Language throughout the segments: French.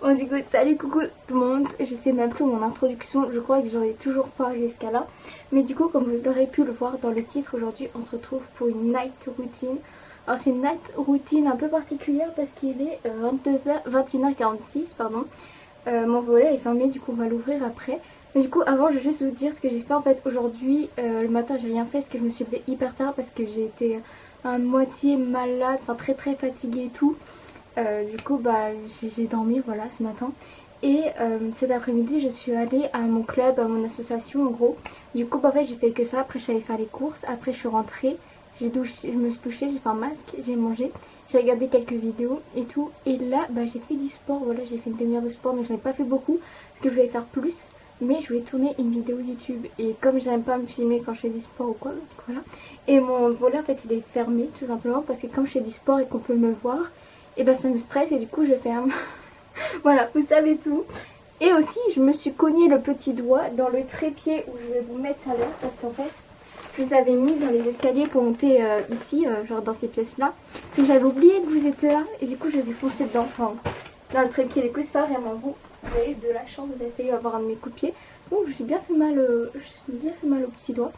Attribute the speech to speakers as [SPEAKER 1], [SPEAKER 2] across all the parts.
[SPEAKER 1] Bon du coup, salut coucou tout le monde, je sais même plus mon introduction, je crois que j'en ai toujours pas jusqu'à là. Mais du coup, comme vous l'aurez pu le voir dans le titre, aujourd'hui on se retrouve pour une night routine. Alors c'est une night routine un peu particulière parce qu'il est 21h46 pardon. Mon volet est fermé, du coup on va l'ouvrir après. Mais du coup avant je vais juste vous dire ce que j'ai fait en fait aujourd'hui. Le matin j'ai rien fait parce que je me suis levée hyper tard parce que j'ai été à moitié malade, enfin très fatiguée et tout. Du coup bah j'ai dormi voilà ce matin. Et cet après-midi je suis allée à mon club, à mon association en gros. Du coup bah, en fait j'ai fait que ça, après je suis allée faire les courses, après je suis rentrée, je me suis douchée, j'ai fait un masque, j'ai mangé, j'ai regardé quelques vidéos et tout. Et là bah, j'ai fait du sport, voilà j'ai fait une demi-heure de sport, donc j'en ai pas fait beaucoup parce que je voulais faire plus. Mais je voulais tourner une vidéo YouTube et comme j'aime pas me filmer quand je fais du sport ou quoi, voilà. Et mon volet en fait il est fermé tout simplement parce que comme je fais du sport et qu'on peut me voir, et ben ça me stresse et du coup je ferme. Voilà, vous savez tout. Et aussi je me suis cogné le petit doigt dans le trépied où je vais vous mettre à l'heure parce qu'en fait je vous avais mis dans les escaliers pour monter ici, genre dans ces pièces là. C'est que j'avais oublié que vous étiez là et du coup je les ai foncés dedans, enfin dans le trépied. Du coup c'est pas vraiment vous avez de la chance, vous avez failli avoir un de mes coups de pied. Bon, je me suis bien fait mal au petit doigt.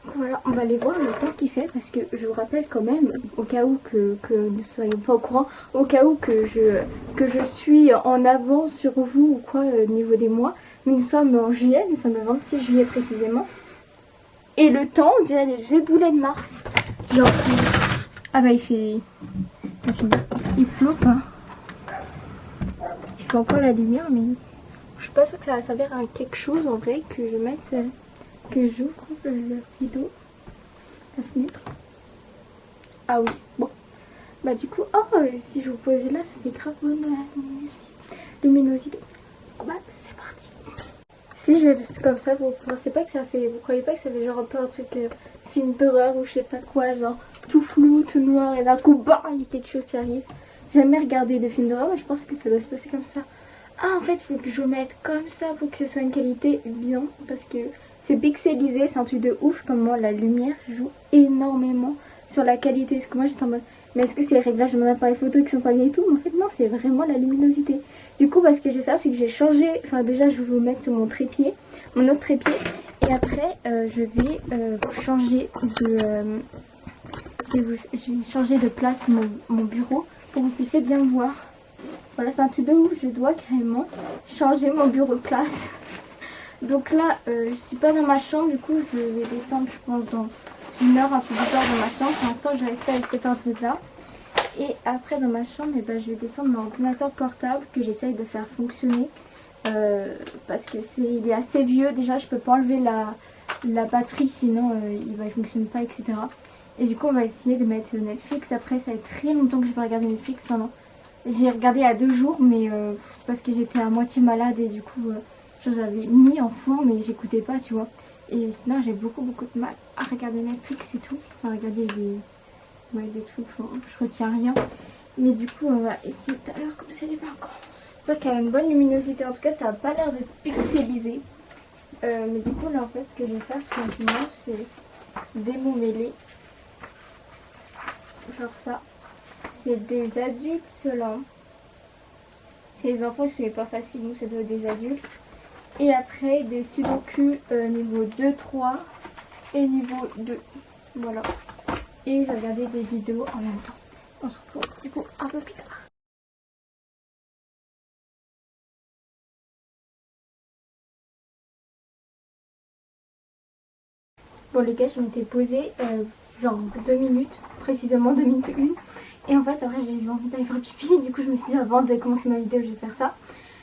[SPEAKER 1] Donc voilà, on va aller voir le temps qu'il fait parce que je vous rappelle quand même, au cas où que nous ne soyons pas au courant, au cas où que je suis en avance sur vous ou quoi au niveau des mois. Nous sommes en juillet, nous sommes le 26 juillet précisément. Et le temps, on dirait les géboulets de Mars. Genre, ah bah il pleut pas. Il fait encore la lumière mais je suis pas sûre que ça va servir à quelque chose en vrai que je mette, que j'ouvre le rideau, la fenêtre. Ah oui, bon. Bah du coup, oh si je vous posais là, ça fait grave bonne luminosité. Donc bah c'est parti. Si je fais comme ça, vous pensez pas que ça fait, vous croyez pas que ça fait genre un peu un truc film d'horreur ou je sais pas quoi, genre tout flou, tout noir et d'un coup bah il y a quelque chose qui arrive. J'ai jamais regardé de films d'horreur mais je pense que ça doit se passer comme ça. Ah en fait il faut que je mette comme ça pour que ce soit une qualité bien parce que c'est pixelisé, c'est un truc de ouf comme moi la lumière joue énormément sur la qualité. Parce que moi j'étais en mode mais est-ce que c'est les réglages de mon appareil photo qui sont pas bien et tout, mais en fait non c'est vraiment la luminosité. Du coup bah, ce que je vais faire c'est que je vais changer, enfin déjà je vais vous mettre sur mon trépied, mon autre trépied et après je vais changer de place mon bureau pour que vous puissiez bien me voir. Voilà, c'est un truc de ouf, je dois carrément changer mon bureau de place. Donc là, je suis pas dans ma chambre, du coup je vais descendre, je pense, dans une heure, un truc du genre dans ma chambre. Pour l'instant, je reste avec cet ordi-là. Et après, dans ma chambre, je vais descendre mon ordinateur portable que j'essaye de faire fonctionner. Parce que il est assez vieux, déjà je peux pas enlever la batterie, sinon il ne fonctionne pas, etc. Et du coup, on va essayer de mettre Netflix. Après, ça fait très longtemps que j'ai pas regardé Netflix, enfin non. J'ai regardé il y a 2 jours, mais c'est parce que j'étais à moitié malade et du coup, j'avais mis en fond, mais j'écoutais pas, tu vois. Et sinon, j'ai beaucoup de mal à regarder Netflix et tout. Enfin, regarder des trucs, enfin, je retiens rien. Mais du coup, on va essayer tout à l'heure, comme c'est les vacances. J'espère qu'il y a une bonne luminosité. En tout cas, ça n'a pas l'air de pixeliser. Mais du coup, là, en fait, ce que je vais faire, tout simplement, c'est démêler. Genre ça. C'est des adultes ceux-là. Chez les enfants, ce n'est pas facile, nous ça doit être des adultes. Et après des sudoku niveau 2, 3 et niveau 2. Voilà. Et j'ai regardé des vidéos en même temps. On se retrouve du coup un peu plus tard. Bon les gars, je m'étais posée genre 2 minutes, précisément 2 minutes 1. Et en fait après j'ai eu envie d'aller faire pipi, du coup je me suis dit avant de commencer ma vidéo je vais faire ça.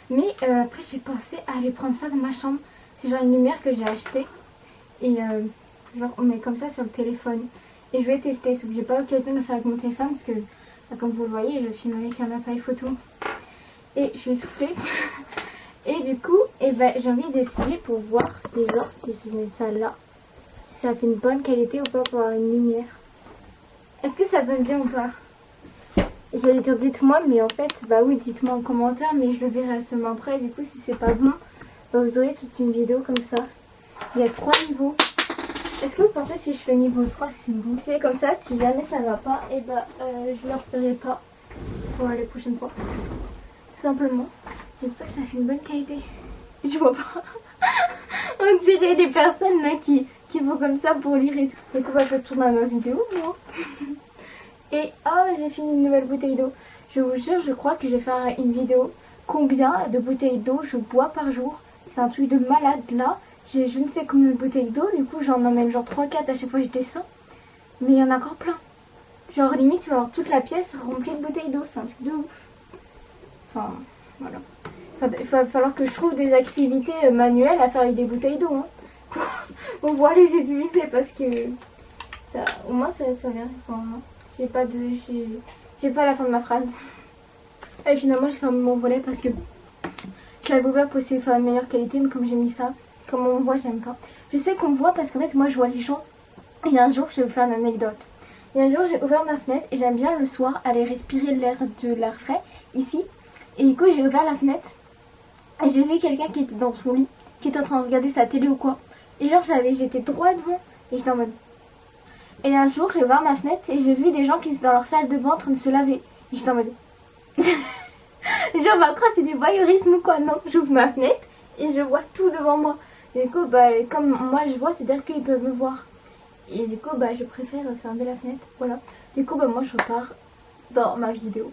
[SPEAKER 1] Mais après j'ai pensé à aller prendre ça dans ma chambre. C'est genre une lumière que j'ai achetée. Et genre on met comme ça sur le téléphone. Et je vais tester, sauf que j'ai pas l'occasion de le faire avec mon téléphone parce que comme vous le voyez je filme avec un appareil photo. Et je vais souffler. Et du coup j'ai envie d'essayer pour voir si genre si je mets ça là, si ça fait une bonne qualité ou pas pour avoir une lumière. Est-ce que ça donne bien ou pas? J'allais dire dites-moi, mais en fait, bah oui, dites-moi en commentaire, mais je le verrai seulement après. Du coup, si c'est pas bon, bah vous aurez toute une vidéo comme ça. Il y a 3 niveaux. Est-ce que vous pensez si je fais niveau 3, c'est bon? C'est comme ça, si jamais ça va pas, je le referai pas pour les prochaines fois. Tout simplement. J'espère que ça fait une bonne qualité. Je vois pas. On dirait des personnes là qui font comme ça pour lire et tout. Du coup, bah, je retourne à ma vidéo, moi. Et oh, j'ai fini une nouvelle bouteille d'eau. Je vous jure, je crois que je vais faire une vidéo. Combien de bouteilles d'eau je bois par jour? C'est un truc de malade là. J'ai je ne sais combien de bouteilles d'eau. Du coup, j'en emmène genre 3-4 à chaque fois que je descends. Mais il y en a encore plein. Genre limite, tu vas avoir toute la pièce remplie de bouteilles d'eau. C'est un truc de ouf. Enfin, voilà. Il va falloir que je trouve des activités manuelles à faire avec des bouteilles d'eau. Hein, pour pouvoir les utiliser parce que ça, au moins ça vient. Enfin, j'ai pas la fin de ma phrase. Et finalement j'ai fermé mon volet parce que je l'avais ouvert pour essayer de faire une meilleure qualité, mais comme j'ai mis ça, comme on me voit, j'aime pas. Je sais qu'on me voit parce qu'en fait moi je vois les gens. Et un jour, je vais vous faire une anecdote. Et un jour, j'ai ouvert ma fenêtre et j'aime bien le soir aller respirer de l'air frais ici. Et du coup, j'ai ouvert la fenêtre et j'ai vu quelqu'un qui était dans son lit, qui était en train de regarder sa télé ou quoi. Et genre, j'étais droit devant et j'étais en mode. Et un jour, j'ai ouvert ma fenêtre et j'ai vu des gens qui étaient dans leur salle de bain en train de se laver. Et j'étais en mode. Genre, ma croix, c'est du voyeurisme ou quoi? Non, j'ouvre ma fenêtre et je vois tout devant moi. Et du coup, bah, comme moi je vois, c'est-à-dire qu'ils peuvent me voir. Et du coup, bah, je préfère fermer la fenêtre. Voilà. Du coup, bah, moi, je repars dans ma vidéo.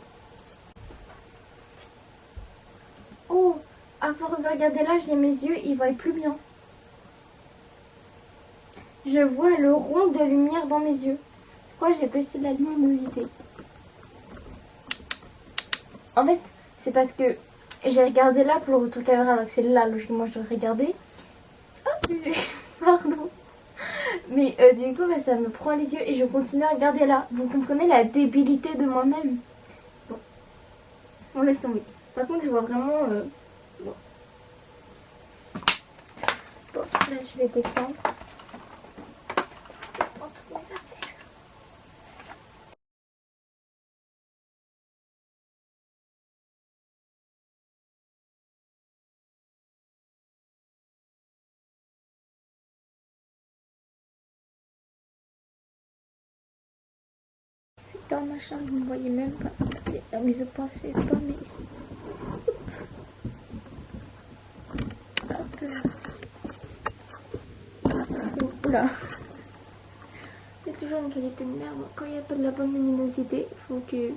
[SPEAKER 1] Oh, à force de regarder là, j'ai mes yeux, ils voient plus bien. Je vois le rond de lumière dans mes yeux. Je crois que j'ai baissé la luminosité. En fait, c'est parce que j'ai regardé là pour le retour caméra, alors que c'est là, logiquement, je dois regarder. Oh, pardon. Mais du coup, bah, ça me prend les yeux et je continue à regarder là. Vous comprenez la débilité de moi-même? Bon, on laisse tomber. Par contre, je vois vraiment... Bon. Bon, là, je vais descendre. Je prends toutes mes affaires. Dans ma chambre, vous ne voyez même pas. La mise au point se fait pas, mais... Hop là. Oula. C'est toujours une qualité de merde. Quand il n'y a pas de la bonne luminosité, il faut que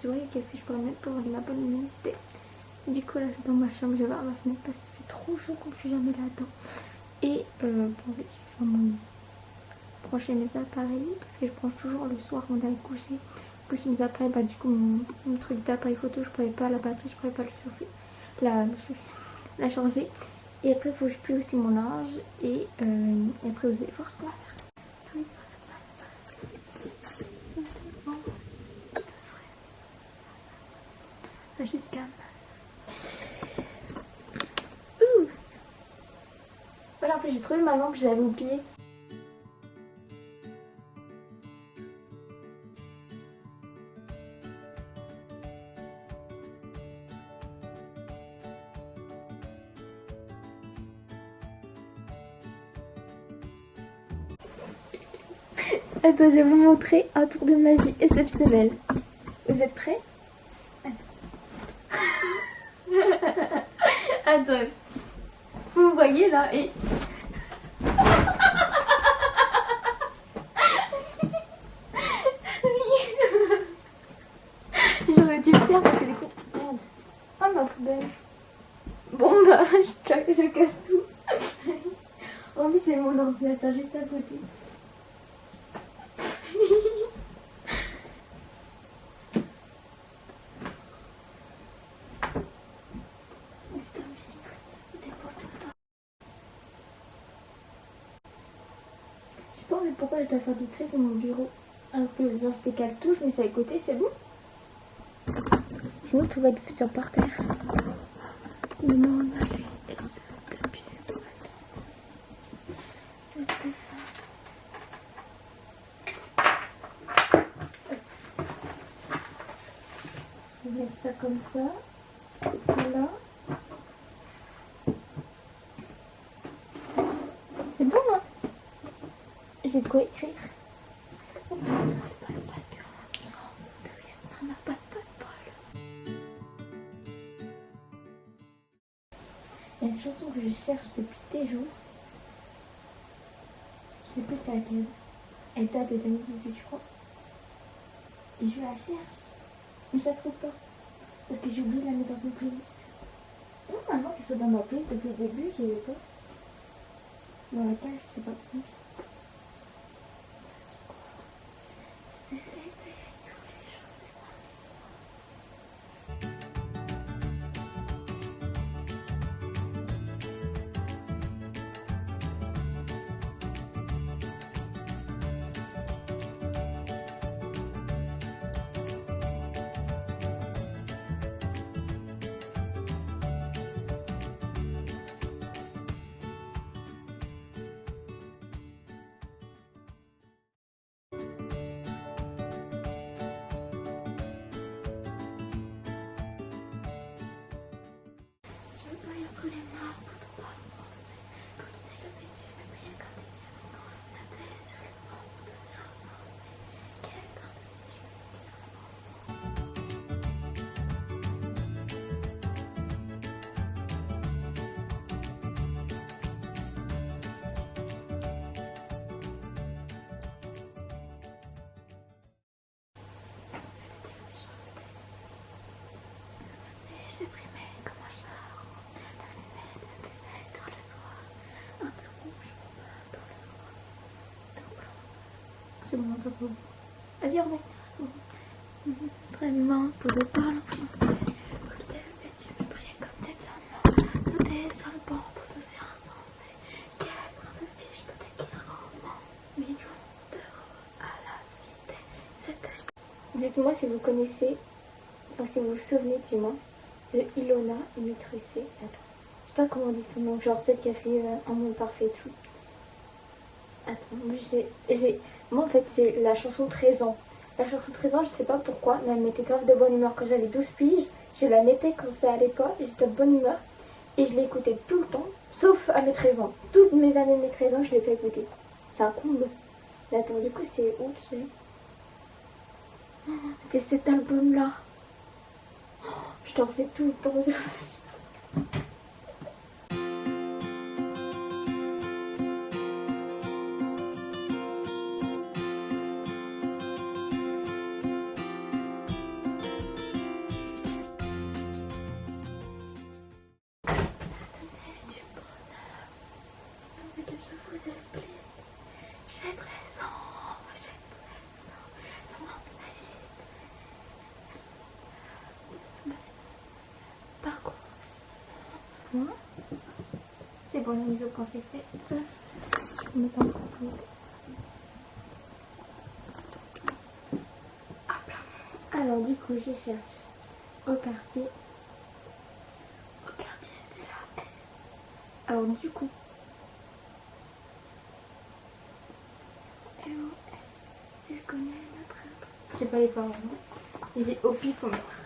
[SPEAKER 1] je vois qu'est-ce que je peux mettre pour avoir de la bonne luminosité. Du coup, là, je suis dans ma chambre, je vais voir ma fenêtre parce qu'il fait trop chaud comme je suis jamais là-dedans. Et bon, je vais vraiment brancher mes appareils parce que je branche toujours le soir avant d'aller coucher. Que mes appareils, bah du coup, mon truc d'appareil photo, je ne pouvais pas la batterie, je ne pouvais pas le chauffer, la changer. Et après, il faut que je plie aussi mon linge et après, vous allez voir ce qu'on va faire. Jusqu'à voilà, en fait j'ai trouvé ma lampe, je l'avais oubliée. Attends, je vais vous montrer un tour de magie exceptionnel. Vous êtes prêts? Attends, vous voyez là et... J'aurais dû le faire parce que du coup... Merde. Ah ma poubelle. Bon bah, je casse tout. En plus c'est mon ordinateur juste à côté. Je sais pas mais pourquoi je dois faire du trait sur mon bureau. Alors que genre je décale tout, je mets sur les côtés, c'est bon. Sinon tout va être fait par terre. Non, je vais mettre ça comme ça. Voilà. C'est bon hein? J'ai de quoi écrire. Il y a une chanson que je cherche depuis des jours. Je sais plus c'est laquelle. Elle date de 2018 je crois. Et je la cherche. Mais je la trouve pas. Parce que j'ai oublié de la mettre dans une playlist. Normalement qu'elle soit dans ma playlist depuis le début, j'y vais pas. Dans laquelle je sais pas plus. C'est l'été, tous les jours c'est samedi soir. Je veux pas y entre les mains pour te parler français. Pour quitter le métier, mais briller comme des diamants. La tête sur le vent, l'océan insensé. Quel train de vie je veux j'ai trimé comme un char. La fumée de la buvette dans le soir. Un de rouge dans le soir. Tout blanc. C'est bon, tout bon. Vas-y, remets. Vraiment, pour te parler en français. Quitter le métier, mais briller comme des diamants. Monter sur le banc pour l'océan insensé. Quel train de vie je peux t'écrire un roman. Millions d'euros à la cité. C'était. Dites-moi si vous connaissez, enfin si vous vous souvenez du nom de Ilona Mitrucé. Attends, je sais pas comment on dit son nom, genre peut-être qu'elle a fait Un monde parfait et tout. Attends, moi en fait c'est la chanson 13 ans. La chanson 13 ans, je sais pas pourquoi, mais elle m'était grave de bonne humeur. Quand j'avais 12 piges, je la mettais quand ça allait pas, et j'étais de bonne humeur. Et je l'écoutais tout le temps, sauf à mes 13 ans. Toutes mes années de mes 13 ans, je l'ai pas écouté. C'est un comble. Mais attends, du coup c'est où que j'ai... C'était cet album-là. Je dansais tout le temps sur celui-là. Je vous explique. J'ai 13 ans. Dans un playlist. Parcours. Moi. C'est bon, le miso quand c'est fait. Ça. Je me tente plus. Hop là. Alors du coup, je cherche au quartier. Au quartier, c'est la S. Alors du coup. Tu connais notre... Je sais pas les paroles. Et j'ai au pifomètre.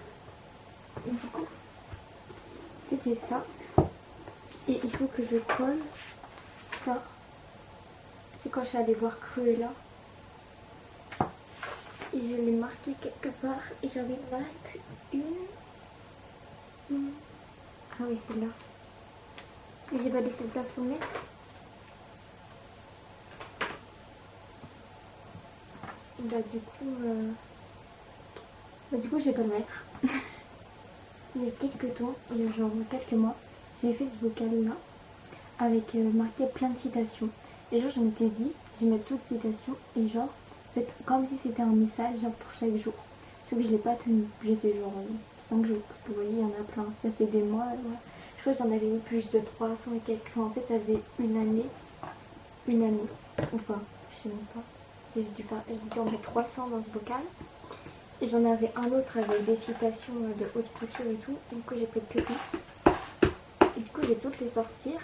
[SPEAKER 1] Et du coup, en fait, j'ai ça. Et il faut que je colle ça. C'est quand je suis allée voir Cruella. Et je l'ai marqué quelque part. Et j'en ai marqué une. Ah oui, c'est là. Mais j'ai pas laissé de place pour le mettre. Bah du coup je vais pas le mettre. Il y a quelques temps, il y a genre quelques mois, j'ai fait ce vocal là avec marqué plein de citations. Et genre je m'étais dit, je vais mettre toutes citations et genre c'est comme si c'était un message genre pour chaque jour. Sauf que je l'ai pas tenu, j'ai fait genre 5 jours. Parce que vous voyez il y en a plein, ça fait des mois. Voilà. Je crois que j'en avais eu plus de 300 et quelques. Enfin, en fait ça faisait une année ou pas, je sais même pas. J'ai dû en mettre 300 dans ce bocal. Et j'en avais un autre avec des citations de haute couture et tout. Du coup j'ai pris que une. Et du coup je vais toutes les sortir.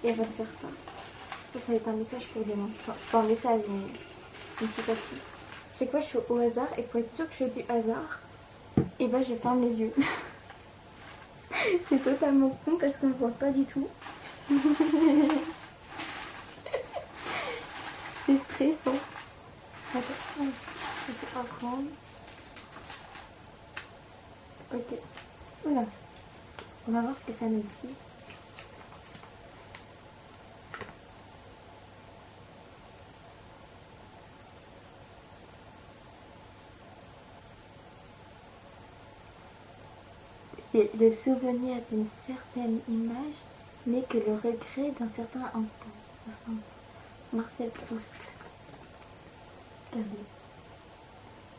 [SPEAKER 1] Et avant de faire ça. Ça va être un message pour demain. Enfin c'est pas un message mais une citation. Chaque fois je fais au hasard. Et pour être sûr que je fais du hasard, et bah je ferme les yeux. C'est totalement con parce qu'on ne voit pas du tout. C'est stressant. Attends, je sais pas prendre. Ok. Oula. On va voir ce que ça nous dit. C'est le souvenir d'une certaine image n'est que le regret d'un certain instant. Marcel Proust. Regardez.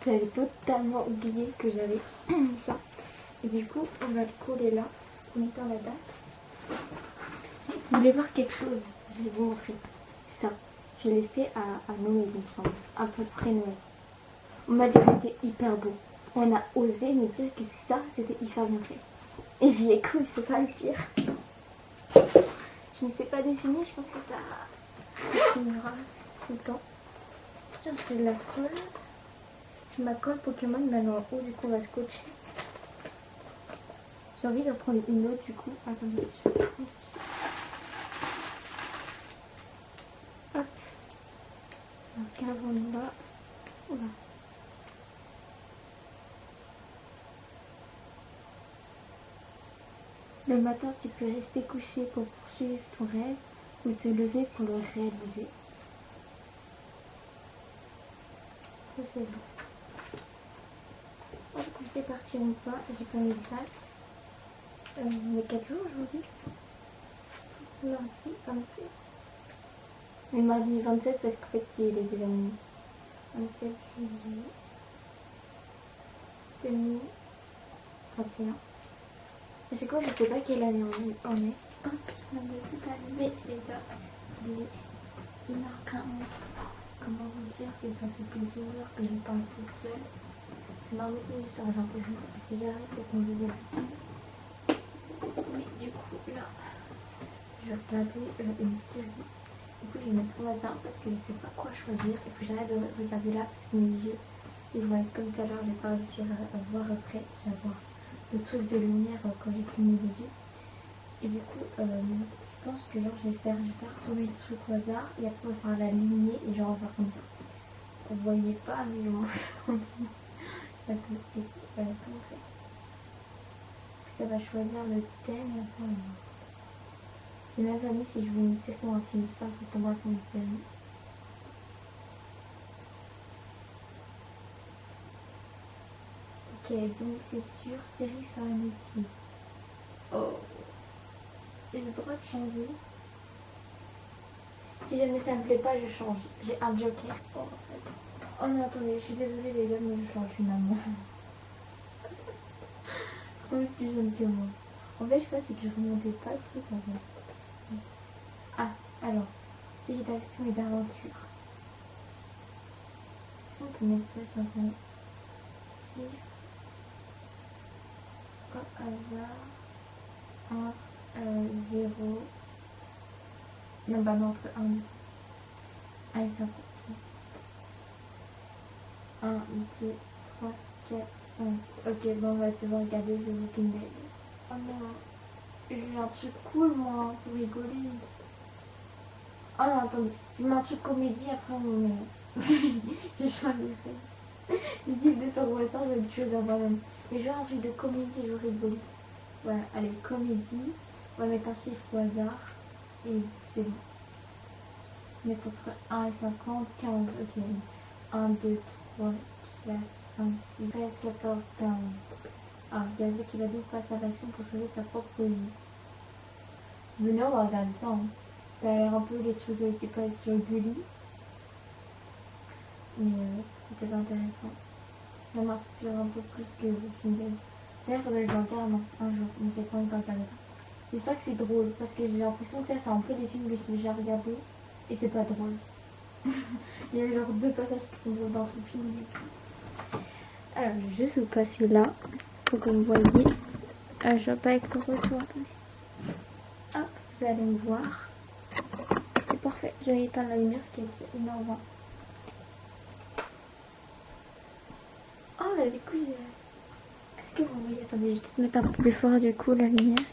[SPEAKER 1] J'avais totalement oublié que j'avais ça. Et du coup, on va le coller là, en mettant la date. Vous voulez voir quelque chose? Je vais vous montrer. Ça, je l'ai fait à Noël, il me semble. À peu près Noël. On m'a dit que c'était hyper beau. On a osé me dire que ça, c'était hyper bien fait. Et j'y ai cru, c'est ça le pire. Je ne sais pas dessiner, je pense que ça continuera tout le temps. Tiens, je fais de la colle. J'ai ma colle Pokémon maintenant en haut, du coup on va scotcher. J'ai envie d'en prendre une autre du coup. Attendez, je vais prendre. Hop. Donc avant de là. Oula. Le matin, tu peux rester couché pour poursuivre ton rêve ou te lever pour le réaliser. Ça c'est bon. Du coup c'est parti en pas, j'ai pas mes dates. Il y a 4 jours aujourd'hui. Mardi 27. Mais mardi 27 parce qu'en fait c'est les événements. 27 juillet 2021. À chaque fois je sais pas quelle année on est. Hop, on a tout allumé les gars. Il est 1h15. Comment vous dire que ça fait plusieurs heures que je parle toute seule. C'est ma routine du soir, j'ai l'impression que j'arrête et qu'on faisait la. Mais du coup là, je vais regarder une série. Du coup je vais mettre au hasard parce que je sais pas quoi choisir. Il faut que j'arrête de regarder là parce que mes yeux ils vont être comme tout à l'heure, je vais pas réussir à voir après. Je vais avoir le truc de lumière quand j'ai cligné les yeux. Et du coup je pense que genre je vais faire tourner le truc au hasard et après on va faire la lignée et genre on va faire comme ça. Vous voyez pas mais on comment on fait? Ça va choisir le thème et après on va. J'ai même pas mis si je veux une série ou un film, je pense que pour moi c'est une série. Ok, donc c'est sûr, série sur un outil. Oh, j'ai le droit de changer. Si jamais ça me plaît pas, je change. J'ai un joker. Oh non, attendez, je suis désolée les gars, mais je change finalement. Trop plus jeune que moi. En fait, je crois c'est que je remontais pas le truc en fait. Ah, alors, série d'action et d'aventure. Est-ce qu'on peut mettre ça sur internet? Si. Au hasard. Entre 0. Non, bah non, entre 1 et 50. 1, 2, 3, 4, 5. Ok, bon, on va devoir regarder The Walking Dead. Oh non, j'ai un truc cool moi, pour rigoler. Oh non, attendez, je mets un truc comédie, après on met. Je choisirai. Je dis que de faire au hasard, je vais choisir moi-même. Mais je veux un truc de comédie, je rigole. Voilà, allez, comédie. On va mettre un chiffre au hasard. Et c'est bon. Mettre entre 1 et 50, 15, ok. 1, 2, 3, 4, 5, 6, 13, 14, 15. Ah, Gazou qui va donc passer à l'action pour sauver sa propre vie. Venez, on va regarder ça. Hein. Ça a l'air un peu les trucs qui passent sur Gulli. Mais c'était pas intéressant. Ça m'inspire un peu plus que Walking Dead. D'ailleurs, il faudrait que je regarde un jour, mais j'ai pas envie de regarder ça. J'espère que c'est drôle, parce que j'ai l'impression que ça, c'est un peu des films que j'ai déjà regardés, et c'est pas drôle. Il y a genre 2 passages qui sont drôles dans tout le film. Alors, je vais juste vous passer là, pour que vous voyez. Je vais pas avec le retour. Hop, vous allez me voir. C'est parfait, je vais éteindre la lumière, ce qui est 1h20. Oh, là, du coup, est-ce que vous voyez? Attendez, je vais peut-être mettre un peu plus fort, du coup, la lumière.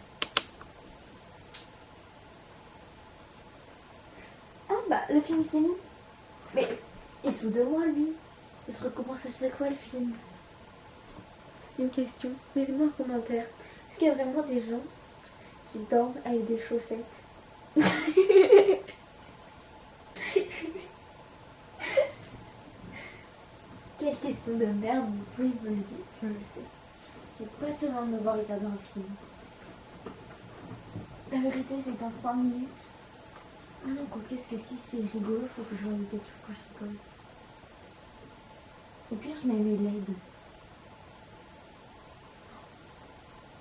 [SPEAKER 1] Ah, bah, le film, c'est nous. Mais, il se fout de moi, lui. Il se recommence à chaque fois, le film. Une question, mettez-moi en commentaire. Est-ce qu'il y a vraiment des gens qui dorment avec des chaussettes? Quelle question de merde, vous pouvez me le dire, je le sais.
[SPEAKER 2] C'est passionnant de me voir regarder un film. La vérité, c'est dans 5 minutes. Ah non, quoi, qu'est-ce que si c'est rigolo, faut que je vois des trucs où je rigole. Au pire, je mets mes LED.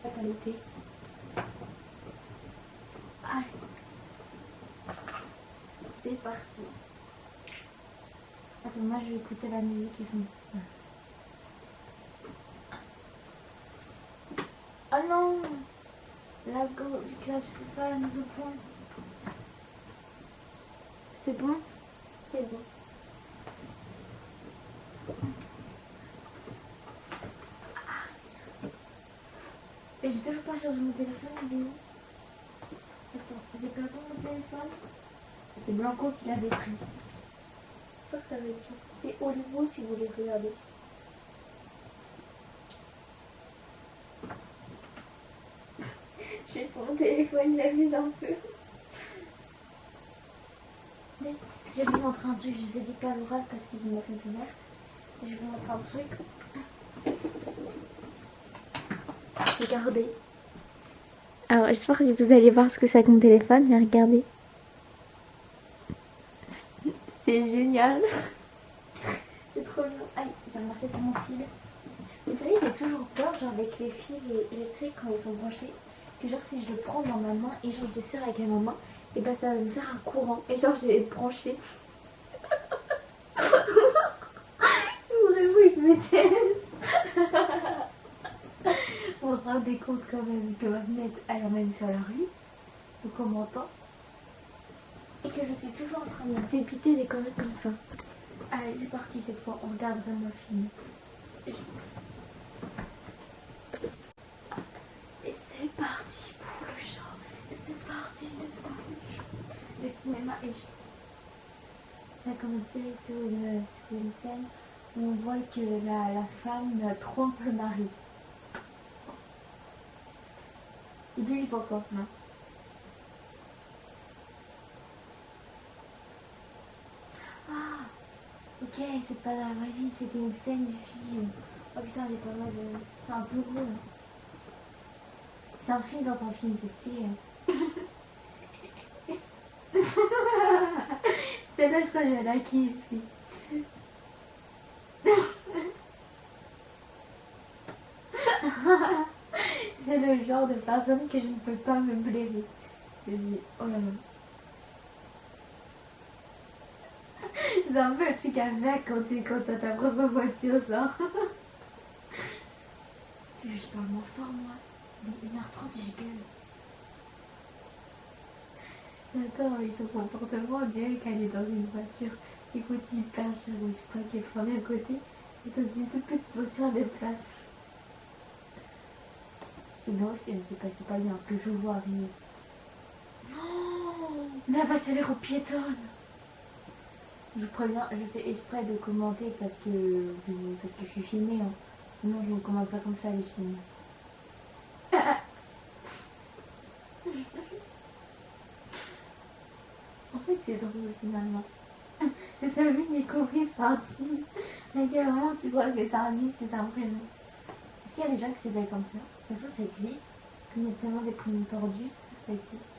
[SPEAKER 2] La qualité. Allez. C'est parti. Attends, moi je vais écouter la musique et font. Oh non! La go, je ne fais pas la mise au point. C'est bon?
[SPEAKER 1] C'est bon.
[SPEAKER 2] Et j'ai toujours pas chargé mon téléphone, il est où? Attends, j'ai perdu mon téléphone. C'est Blanco qui l'avait pris.
[SPEAKER 1] J'espère que ça va être bien. C'est Hollywood si vous voulez regarder. J'ai sur mon téléphone, il abuse un peu.
[SPEAKER 2] Je vais vous montrer un truc, je vais dire pas à l'oral parce qu'ils ont ma fenêtre ouverte. Et je vais vous montrer un truc. Regardez.
[SPEAKER 1] Alors j'espère que vous allez voir ce que c'est avec mon téléphone, mais regardez. C'est génial.
[SPEAKER 2] C'est trop bien. Aïe, j'ai marché sur mon fil. Vous savez, j'ai toujours peur, genre avec les fils électriques quand ils sont branchés, que genre si je le prends dans ma main et genre je le serre avec ma main, et ben ça va me faire un courant. Et genre je vais être branchée.
[SPEAKER 1] Vraiment, je me taise.
[SPEAKER 2] On se rend des compte quand même que ma fenêtre elle emmène sur la rue, donc on m'entend. Et que je suis toujours en train de me dépiter des conneries comme ça. Allez, c'est parti cette fois, on regarde vraiment le film. Et c'est parti pour le show. C'est parti le cinéma est chaud. Là, comme c'est sur une scène où on voit que la femme trompe le mari. Et lui, il voit quoi, non? Ah, ok, c'est pas dans la vraie vie, c'était une scène du film. Oh putain, j'étais en mode. C'est un peu gros. C'est un film dans un film, c'est stylé. Celle-là, je crois que je la kiffe. C'est le genre de personne que je ne peux pas me blairer. Je dis, oh là là. C'est un peu le truc à faire quand t'as ta propre voiture, ça. Je parle moins fort, moi. 1h30, je gueule. J'adore avec son comportement, on dirait qu'elle est dans une voiture qui coûte hyper cher, ou je crois qu'elle prend à côté, et dans une toute petite voiture à des places. C'est moi aussi, je sais pas, c'est pas bien ce que je vois arriver. Oh, mais elle va se l'air aux piétonnes. Je préviens, je fais exprès de commenter parce que je suis filmée. Hein. Sinon, je ne commande pas comme ça les films. En fait, c'est drôle finalement. C'est lui, mes copines sorties. Mais vraiment, tu vois que Sarah-Lee, c'est un prénom. Est-ce qu'il y a des gens qui s'appellent comme ça? De toute façon, ça existe. Comme il y a tellement des prénoms tordus, ça existe.